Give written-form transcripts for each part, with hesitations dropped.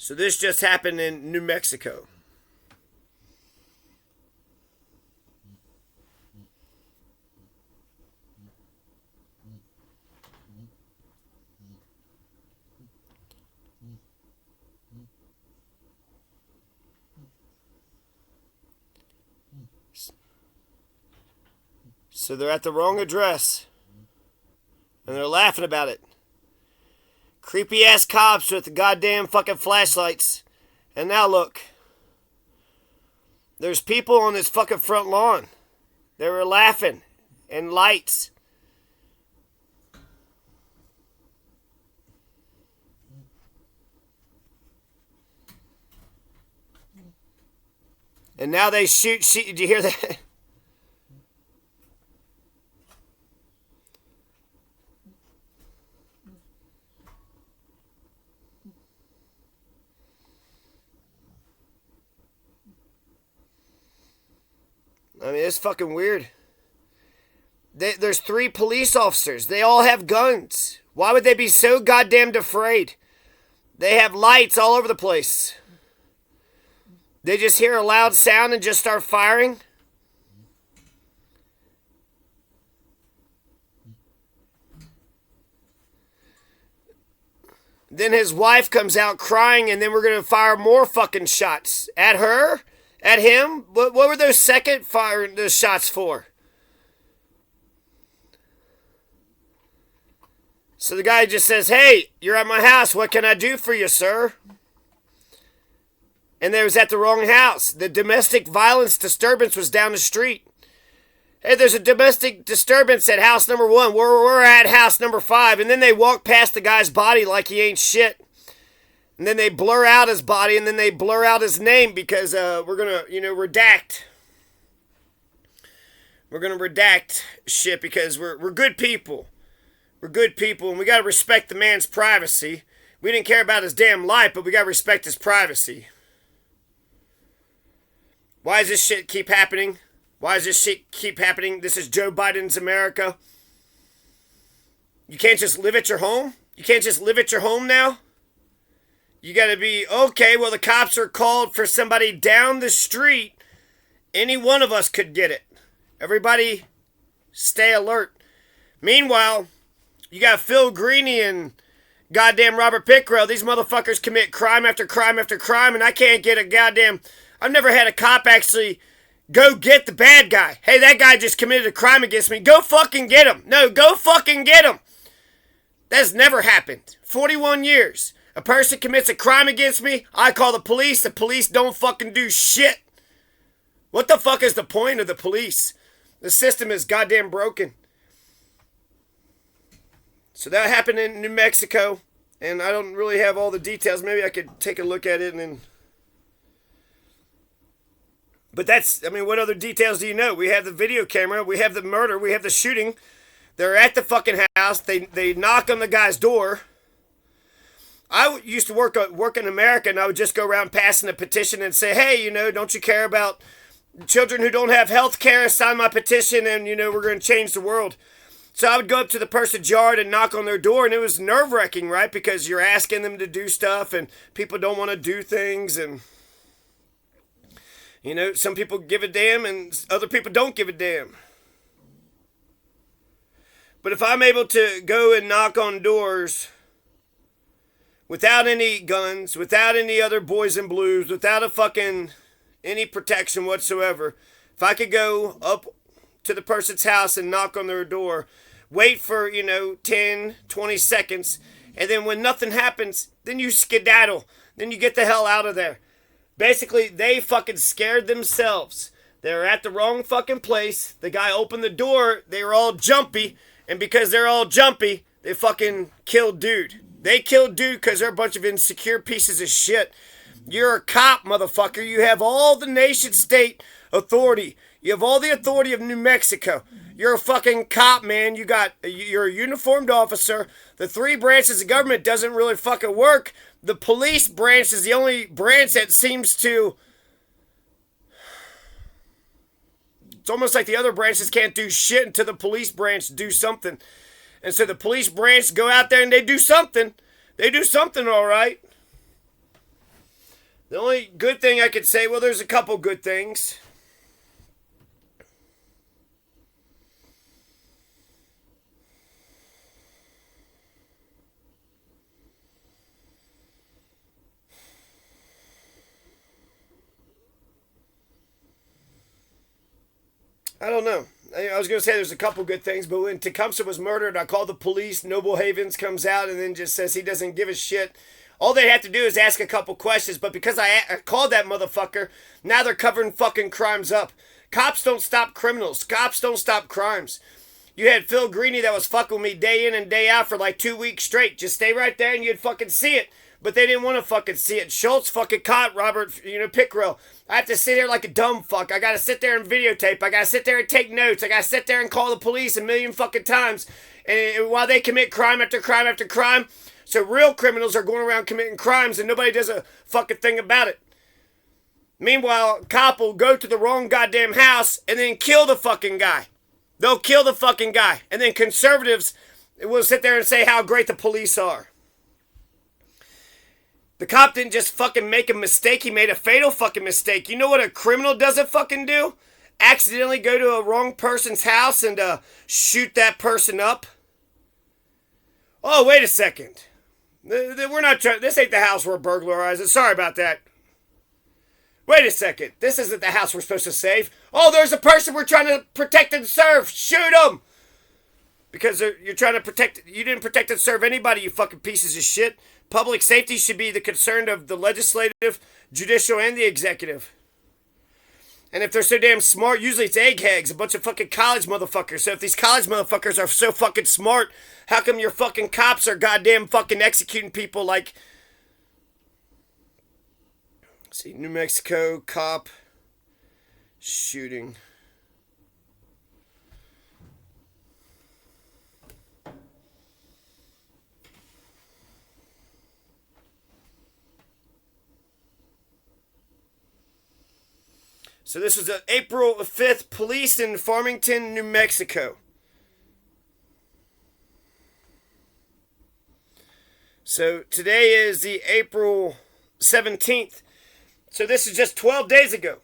So this just happened in New Mexico. So they're at the wrong address. And they're laughing about it. Creepy ass cops with the goddamn fucking flashlights. And now look. There's people on this fucking front lawn. They were laughing. And lights. And now they shoot. Did you hear that? I mean, it's fucking weird. There's 3 police officers. They all have guns. Why would they be so goddamn afraid? They have lights all over the place. They just hear a loud sound and just start firing. Then his wife comes out crying, and then we're going to fire more fucking shots. At her? At him? What were those second firing those shots for? So the guy just says, "Hey, you're at my house. What can I do for you, sir?" And they was at the wrong house. The domestic violence disturbance was down the street. Hey, there's a domestic disturbance at house number 1. We're at house number 5. And then they walk past the guy's body like he ain't shit. And then they blur out his body, and then they blur out his name because we're going to, redact. We're going to redact shit because we're good people. We're good people, and we got to respect the man's privacy. We didn't care about his damn life, but we got to respect his privacy. Why does this shit keep happening? Why does this shit keep happening? This is Joe Biden's America. You can't just live at your home? You can't just live at your home now? You got to be, okay, well, the cops are called for somebody down the street. Any one of us could get it. Everybody stay alert. Meanwhile, you got Phil Greeny and goddamn Robert Pickrell. These motherfuckers commit crime after crime after crime, and I can't get a goddamn... I've never had a cop actually go get the bad guy. Hey, that guy just committed a crime against me. Go fucking get him. No, go fucking get him. That's never happened. 41 years. A person commits a crime against me, I call the police. The police don't fucking do shit. What the fuck is the point of the police? The system is goddamn broken. So that happened in New Mexico, and I don't really have all the details. Maybe I could take a look at it and then... But that's, I mean, what other details do you know? We have the video camera, we have the murder, we have the shooting. They're at the fucking house. They knock on the guy's door. I used to work in America, and I would just go around passing a petition and say, hey, don't you care about children who don't have health care? Sign my petition, and, we're going to change the world. So I would go up to the person's yard and knock on their door, and it was nerve-wracking, right? Because you're asking them to do stuff, and people don't want to do things, and... some people give a damn and other people don't give a damn. But if I'm able to go and knock on doors without any guns, without any other boys in blues, without any protection whatsoever, if I could go up to the person's house and knock on their door, wait for, 10, 20 seconds, and then when nothing happens, then you skedaddle. Then you get the hell out of there. Basically, they fucking scared themselves. They were at the wrong fucking place. The guy opened the door. They were all jumpy. And because they're all jumpy, they fucking killed dude. They killed dude because they're a bunch of insecure pieces of shit. You're a cop, motherfucker. You have all the nation state authority. You have all the authority of New Mexico. You're a fucking cop, man. You're a uniformed officer. The 3 branches of government doesn't really fucking work. The police branch is the only branch that seems to... It's almost like the other branches can't do shit until the police branch do something. And so the police branch go out there and they do something. They do something all right. The only good thing I could say, well, there's a couple good things. I don't know. I was going to say there's a couple good things, but when Tecumseh was murdered, I called the police. Noble Havens comes out and then just says he doesn't give a shit. All they have to do is ask a couple questions, but because I called that motherfucker, now they're covering fucking crimes up. Cops don't stop criminals. Cops don't stop crimes. You had Phil Greeny that was fucking with me day in and day out for like 2 weeks straight. Just stay right there and you'd fucking see it. But they didn't want to fucking see it. Schultz fucking caught Robert, Pickrell. I have to sit there like a dumb fuck. I gotta sit there and videotape. I gotta sit there and take notes. I gotta sit there and call the police a million fucking times. And while they commit crime after crime after crime, so real criminals are going around committing crimes and nobody does a fucking thing about it. Meanwhile, cop will go to the wrong goddamn house and then kill the fucking guy. They'll kill the fucking guy. And then conservatives will sit there and say how great the police are. The cop didn't just fucking make a mistake. He made a fatal fucking mistake. You know what a criminal doesn't fucking do? Accidentally go to a wrong person's house and shoot that person up. Oh, wait a second. We're not trying. This ain't the house we're burglarizing. Sorry about that. Wait a second. This isn't the house we're supposed to save. Oh, there's a person we're trying to protect and serve. Shoot them. Because you're trying to protect. You didn't protect and serve anybody, you fucking pieces of shit. Public safety should be the concern of the legislative, judicial, and the executive. And if they're so damn smart, usually it's eggheads, a bunch of fucking college motherfuckers. So if these college motherfuckers are so fucking smart, how come your fucking cops are goddamn fucking executing people like... Let's see, New Mexico cop shooting. So this was April 5th, police in Farmington, New Mexico. So today is the April 17th. So this is just 12 days ago.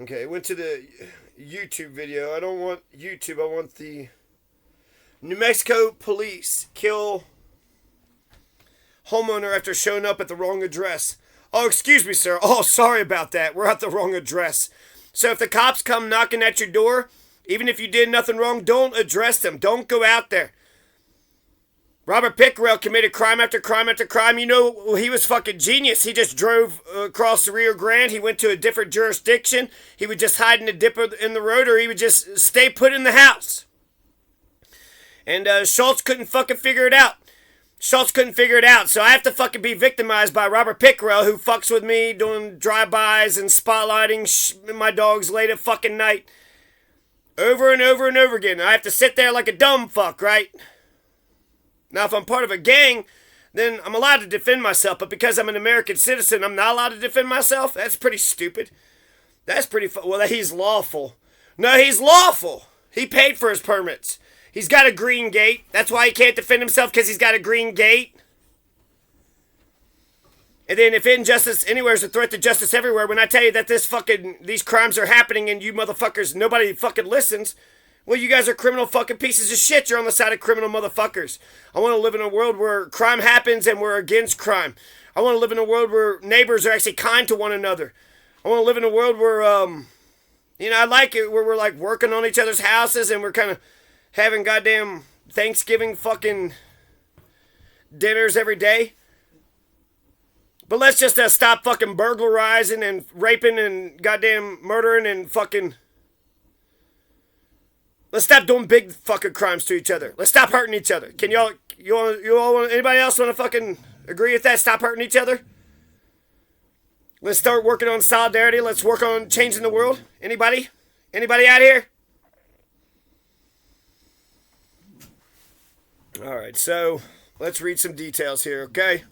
Okay, I went to the YouTube video. I don't want YouTube. I want the New Mexico police kill homeowner after showing up at the wrong address. Oh, excuse me, sir. Oh, sorry about that. We're at the wrong address. So if the cops come knocking at your door, even if you did nothing wrong, don't address them. Don't go out there. Robert Pickrell committed crime after crime after crime. You know, he was fucking genius. He just drove across the Rio Grande. He went to a different jurisdiction. He would just hide in a dip in the road, or he would just stay put in the house. And Schultz couldn't fucking figure it out. Schultz couldn't figure it out, so I have to fucking be victimized by Robert Pickrell, who fucks with me doing drive-bys and spotlighting my dogs late at fucking night. Over and over and over again. I have to sit there like a dumb fuck, right? Now, if I'm part of a gang, then I'm allowed to defend myself, but because I'm an American citizen, I'm not allowed to defend myself? That's pretty stupid. That's pretty well, he's lawful. No, he's lawful. He paid for his permits. He's got a green gate. That's why he can't defend himself, because he's got a green gate. And then if injustice anywhere is a threat to justice everywhere, when I tell you that these crimes are happening and you motherfuckers, nobody fucking listens, well, you guys are criminal fucking pieces of shit. You're on the side of criminal motherfuckers. I want to live in a world where crime happens and we're against crime. I want to live in a world where neighbors are actually kind to one another. I want to live in a world where, I like it, where we're like working on each other's houses and we're kind of having goddamn Thanksgiving fucking dinners every day. But let's just stop fucking burglarizing and raping and goddamn murdering and fucking... Let's stop doing big fucking crimes to each other. Let's stop hurting each other. Can you all want, anybody else want to fucking agree with that? Stop hurting each other? Let's start working on solidarity. Let's work on changing the world. Anybody? Anybody out here? All right, so let's read some details here, okay?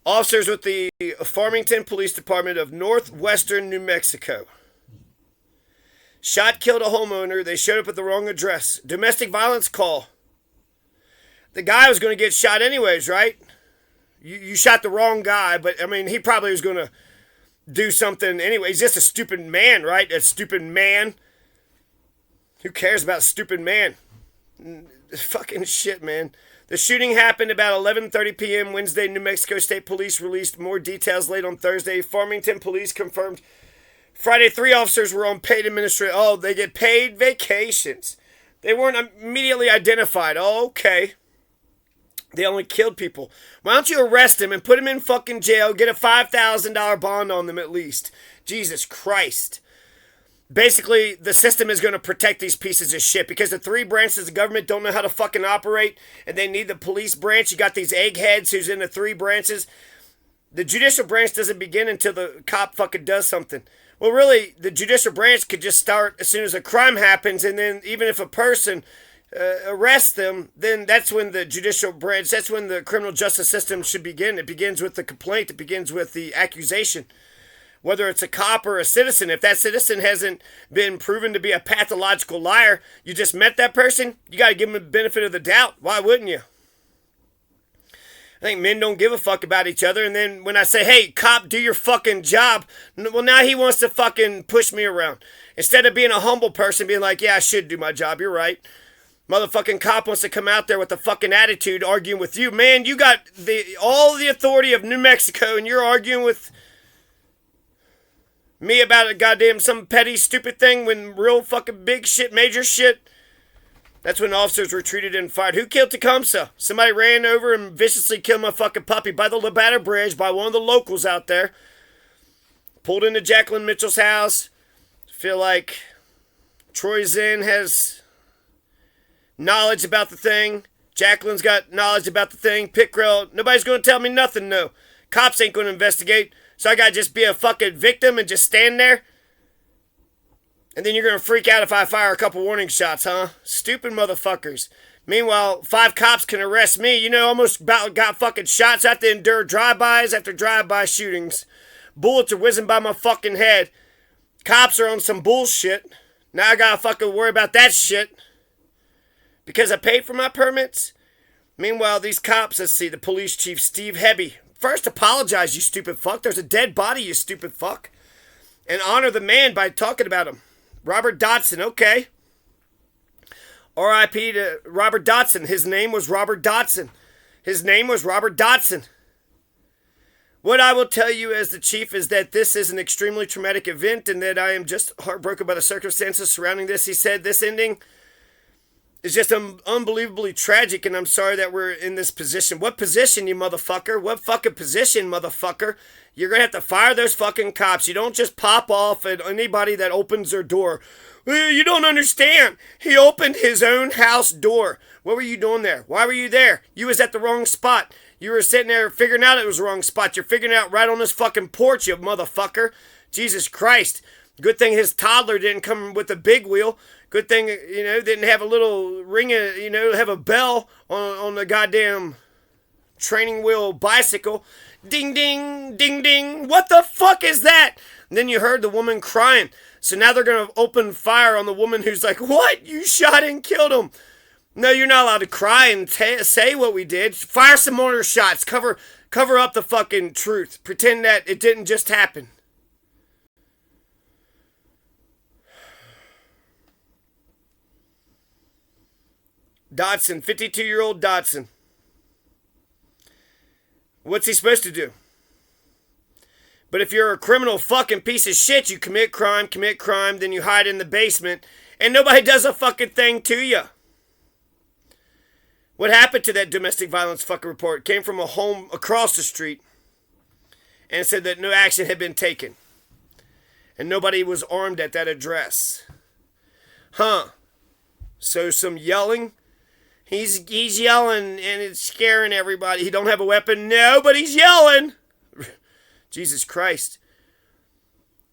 Officers with the Farmington Police Department of Northwestern New Mexico Shot, killed a homeowner. They showed up at the wrong address. Domestic violence call. The guy was going to get shot anyways, right? You shot the wrong guy, but I mean, he probably was going to do something anyway. He's just a stupid man, right? A stupid man. Who cares about stupid man? Fucking shit, man. The shooting happened about 11:30 p.m. Wednesday. New Mexico State Police released more details late on Thursday. Farmington Police confirmed Friday 3 officers were on paid administrative. Oh, they get paid vacations. They weren't immediately identified. Oh, okay. They only killed people. Why don't you arrest them and put them in fucking jail? Get a $5,000 bond on them at least. Jesus Christ. Basically, the system is going to protect these pieces of shit because the 3 branches of government don't know how to fucking operate, and they need the police branch. You got these eggheads who's in the 3 branches. The judicial branch doesn't begin until the cop fucking does something. Well, really, the judicial branch could just start as soon as a crime happens, and then even if a person arrests them, then that's when the judicial branch, that's when the criminal justice system should begin. It begins with the complaint. It begins with the accusation. Whether it's a cop or a citizen, if that citizen hasn't been proven to be a pathological liar, you just met that person, you got to give them the benefit of the doubt. Why wouldn't you? I think men don't give a fuck about each other. And then when I say, hey, cop, do your fucking job, well, now he wants to fucking push me around. Instead of being a humble person, being like, yeah, I should do my job. You're right. Motherfucking cop wants to come out there with a fucking attitude arguing with you. Man, you got all the authority of New Mexico and you're arguing with me about a goddamn some petty stupid thing when real fucking big shit, major shit. That's when officers retreated and fired. Who killed Tecumseh? Somebody ran over and viciously killed my fucking puppy by the Labata Bridge by one of the locals out there. Pulled into Jacqueline Mitchell's house. Feel like Troy Zinn has knowledge about the thing. Jacqueline's got knowledge about the thing. Pickrell, nobody's going to tell me nothing, no. Cops ain't going to investigate. So I gotta just be a fucking victim and just stand there? And then you're gonna freak out if I fire a couple warning shots, huh? Stupid motherfuckers. Meanwhile, 5 cops can arrest me. You know, almost about got fucking shots. I have to endure drive-bys after drive-by shootings. Bullets are whizzing by my fucking head. Cops are on some bullshit. Now I gotta fucking worry about that shit. Because I paid for my permits? Meanwhile, these cops, let's see, the police chief, Steve Hebby. First, apologize, you stupid fuck. There's a dead body, you stupid fuck. And honor the man by talking about him. Robert Dotson, okay. R.I.P. to Robert Dotson. His name was Robert Dotson. His name was Robert Dotson. What I will tell you as the chief is that this is an extremely traumatic event and that I am just heartbroken by the circumstances surrounding this. He said this ending is just unbelievably tragic, and I'm sorry that we're in this position. What position, you motherfucker? What fucking position, motherfucker? You're going to have to fire those fucking cops. You don't just pop off at anybody that opens their door. You don't understand. He opened his own house door. What were you doing there? Why were you there? You was at the wrong spot. You were sitting there figuring out it was the wrong spot. You're figuring out right on this fucking porch, you motherfucker. Jesus Christ. Good thing his toddler didn't come with a big wheel. Good thing, didn't have a little ring, have a bell on the goddamn training wheel bicycle. Ding, ding, ding, ding. What the fuck is that? And then you heard the woman crying. So now they're going to open fire on the woman who's like, what? You shot and killed him. No, you're not allowed to cry and say what we did. Fire some mortar shots. Cover up the fucking truth. Pretend that it didn't just happen. Dotson, 52-year-old Dotson. What's he supposed to do? But if you're a criminal fucking piece of shit, you commit crime, then you hide in the basement, and nobody does a fucking thing to you. What happened to that domestic violence fucking report? It came from a home across the street and said that no action had been taken. And nobody was armed at that address. Huh. So some yelling. He's yelling and it's scaring everybody. He don't have a weapon. No, but he's yelling. Jesus Christ.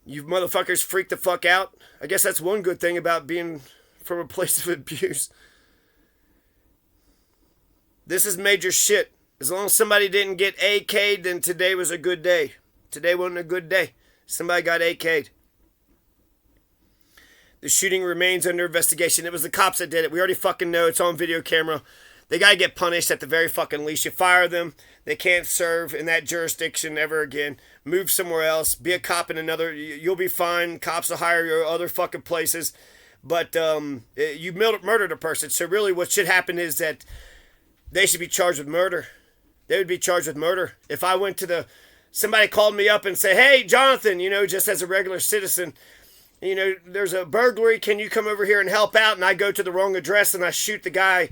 You motherfuckers freak the fuck out. I guess that's one good thing about being from a place of abuse. This is major shit. As long as somebody didn't get AK'd, then today was a good day. Today wasn't a good day. Somebody got AK'd. The shooting remains under investigation. It was the cops that did it. We already fucking know. It's on video camera. They gotta get punished at the very fucking least. You fire them. They can't serve in that jurisdiction ever again. Move somewhere else. Be a cop in another. You'll be fine. Cops will hire you other fucking places. But you murdered a person. So really what should happen is that they should be charged with murder. They would be charged with murder. If I went to somebody called me up and said, hey, Jonathan, just as a regular citizen, there's a burglary. Can you come over here and help out? And I go to the wrong address and I shoot the guy,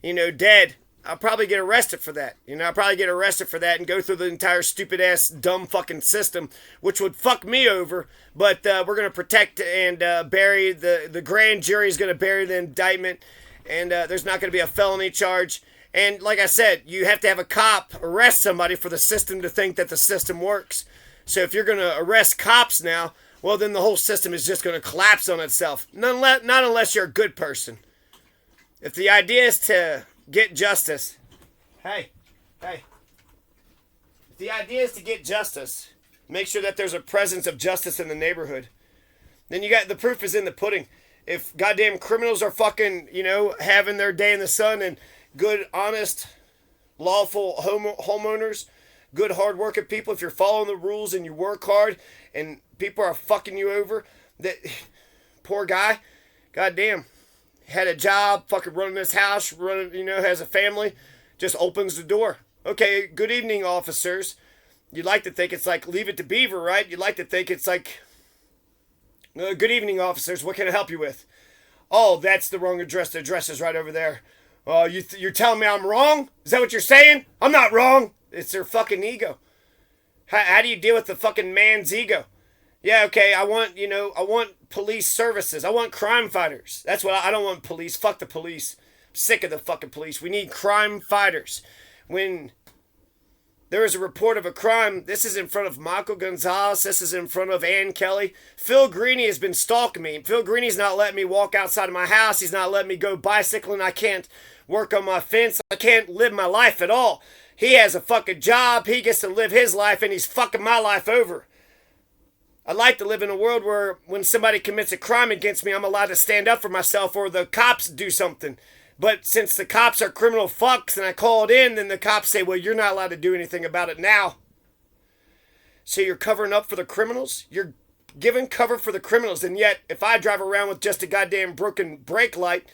dead. I'll probably get arrested for that. I'll probably get arrested for that and go through the entire stupid ass dumb fucking system, which would fuck me over. But we're going to protect and bury the grand jury is going to bury the indictment, and there's not going to be a felony charge. And like I said, you have to have a cop arrest somebody for the system to think that the system works. So if you're going to arrest cops now, well, then the whole system is just going to collapse on itself. Not unless you're a good person. If the idea is to get justice, hey. If the idea is to get justice, make sure that there's a presence of justice in the neighborhood. Then the proof is in the pudding. If goddamn criminals are fucking, having their day in the sun and good, honest, lawful homeowners, good, hard-working people, if you're following the rules and you work hard and people are fucking you over, that poor guy, goddamn, had a job, fucking running his house, has a family, just opens the door. Okay, good evening, officers. You'd like to think it's like Leave It to Beaver, right? You'd like to think it's like, good evening, officers. What can I help you with? Oh, that's the wrong address. The address is right over there. You're telling me I'm wrong? Is that what you're saying? I'm not wrong. It's their fucking ego. How do you deal with the fucking man's ego? Yeah, okay, I want police services. I want crime fighters. That's what I don't want police. Fuck the police. I'm sick of the fucking police. We need crime fighters. When there is a report of a crime, this is in front of Michael Gonzalez. This is in front of Ann Kelly. Phil Greeny has been stalking me. Phil Greeny's not letting me walk outside of my house. He's not letting me go bicycling. I can't work on my fence. I can't live my life at all. He has a fucking job. He gets to live his life, and he's fucking my life over. I'd like to live in a world where when somebody commits a crime against me, I'm allowed to stand up for myself or the cops do something. But since the cops are criminal fucks and I call it in, then the cops say, well, you're not allowed to do anything about it now. So you're covering up for the criminals? You're giving cover for the criminals. And yet, if I drive around with just a goddamn broken brake light,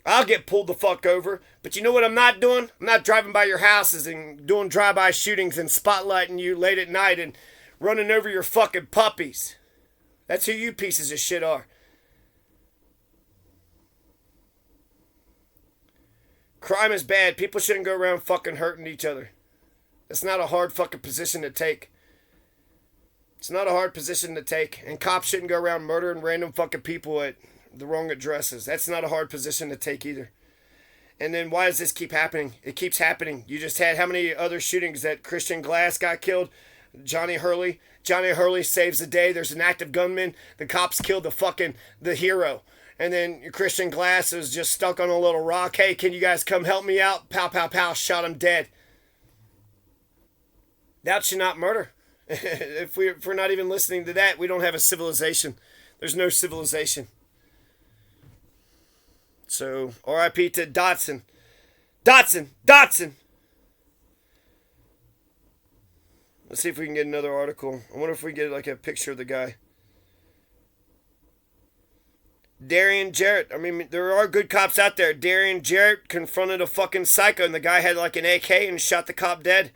I'll get pulled the fuck over. But you know what I'm not doing? I'm not driving by your houses and doing drive-by shootings and spotlighting you late at night and running over your fucking puppies. That's who you pieces of shit are. Crime is bad. People shouldn't go around fucking hurting each other. That's not a hard fucking position to take. It's not a hard position to take. And cops shouldn't go around murdering random fucking people at the wrong addresses. That's not a hard position to take either. And then why does this keep happening? It keeps happening. You just had how many other shootings that Christian Glass got killed? Johnny Hurley. Johnny Hurley saves the day. There's an active gunman. The cops killed the hero. And then Christian Glass is just stuck on a little rock. Hey, can you guys come help me out? Pow, pow, pow. Shot him dead. That should not murder. If we're not even listening to that, we don't have a civilization. There's no civilization. So, R.I.P. to Dotson. Dotson! Let's see if we can get another article. I wonder if we get like a picture of the guy. Darian Jarrett. I mean, there are good cops out there. Darian Jarrett confronted a fucking psycho, and the guy had like an AK and shot the cop dead.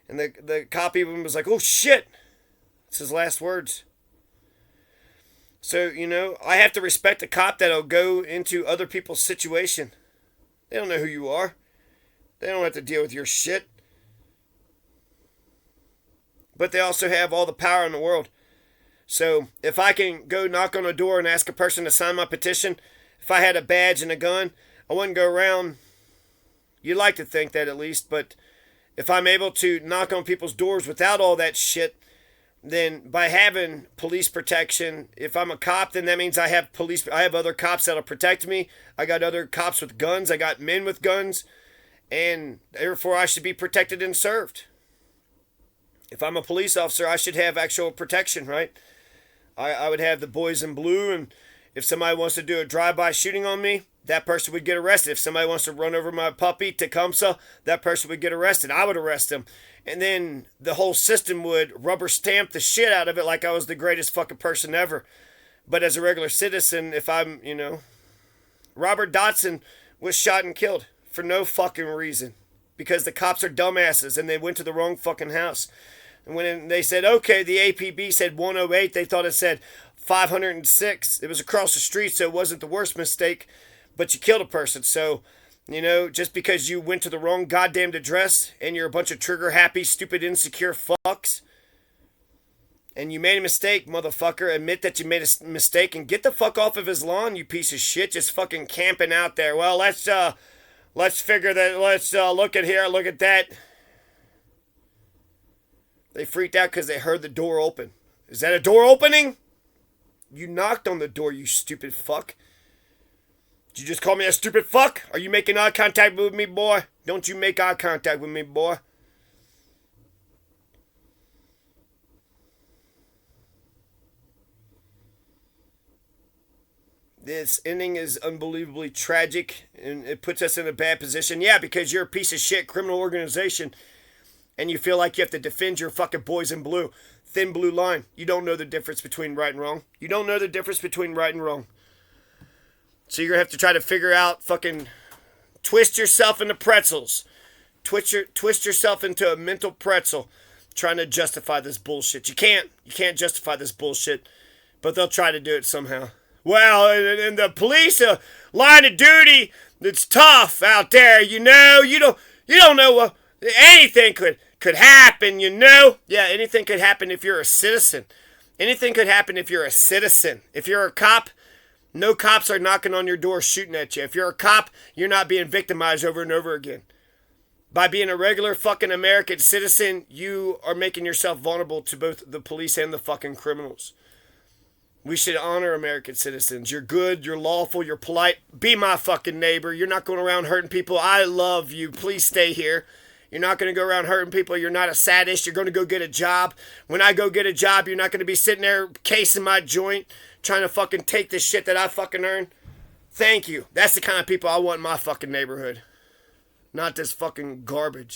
And the cop even was like, oh shit. It's his last words. So, I have to respect a cop that'll go into other people's situation. They don't know who you are. They don't have to deal with your shit. But they also have all the power in the world. So if I can go knock on a door and ask a person to sign my petition, if I had a badge and a gun, I wouldn't go around. You'd like to think that at least, but if I'm able to knock on people's doors without all that shit, then by having police protection, if I'm a cop, then that means I have other cops that'll protect me. I got other cops with guns. I got men with guns. And therefore I should be protected and served. If I'm a police officer, I should have actual protection, right? I would have the boys in blue If somebody wants to do a drive-by shooting on me, that person would get arrested. If somebody wants to run over my puppy, Tecumseh, that person would get arrested. I would arrest him. And then the whole system would rubber stamp the shit out of it like I was the greatest fucking person ever. But as a regular citizen, if I'm, Robert Dotson was shot and killed for no fucking reason. Because the cops are dumbasses and they went to the wrong fucking house. And when they said, okay, the APB said 108, they thought it said 506. It was across the street, so it wasn't the worst mistake. But you killed a person, so... just because you went to the wrong goddamn address and you're a bunch of trigger-happy, stupid, insecure fucks, and you made a mistake, motherfucker, admit that you made a mistake and get the fuck off of his lawn, you piece of shit, just fucking camping out there. Well, let's figure that, look at here, look at that. They freaked out because they heard the door open. Is that a door opening? You knocked on the door, you stupid fuck. Did you just call me a stupid fuck? Are you making eye contact with me, boy? Don't you make eye contact with me, boy. This ending is unbelievably tragic, and it puts us in a bad position. Yeah, because you're a piece of shit criminal organization, and you feel like you have to defend your fucking boys in blue. Thin blue line. You don't know the difference between right and wrong. You don't know the difference between right and wrong. So you're going to have to try to figure out fucking twist yourself into pretzels. Twist yourself into a mental pretzel trying to justify this bullshit. You can't. You can't justify this bullshit. But they'll try to do it somehow. Well, in the police line of duty, it's tough out there, you don't know what anything could happen, Yeah, anything could happen if you're a citizen. Anything could happen if you're a citizen. If you're a cop, no cops are knocking on your door shooting at you. If you're a cop, you're not being victimized over and over again. By being a regular fucking American citizen, you are making yourself vulnerable to both the police and the fucking criminals. We should honor American citizens. You're good, you're lawful, you're polite. Be my fucking neighbor. You're not going around hurting people. I love you. Please stay here. You're not going to go around hurting people. You're not a sadist. You're going to go get a job. When I go get a job, you're not going to be sitting there casing my joint, trying to fucking take this shit that I fucking earned. Thank you. That's the kind of people I want in my fucking neighborhood. Not this fucking garbage.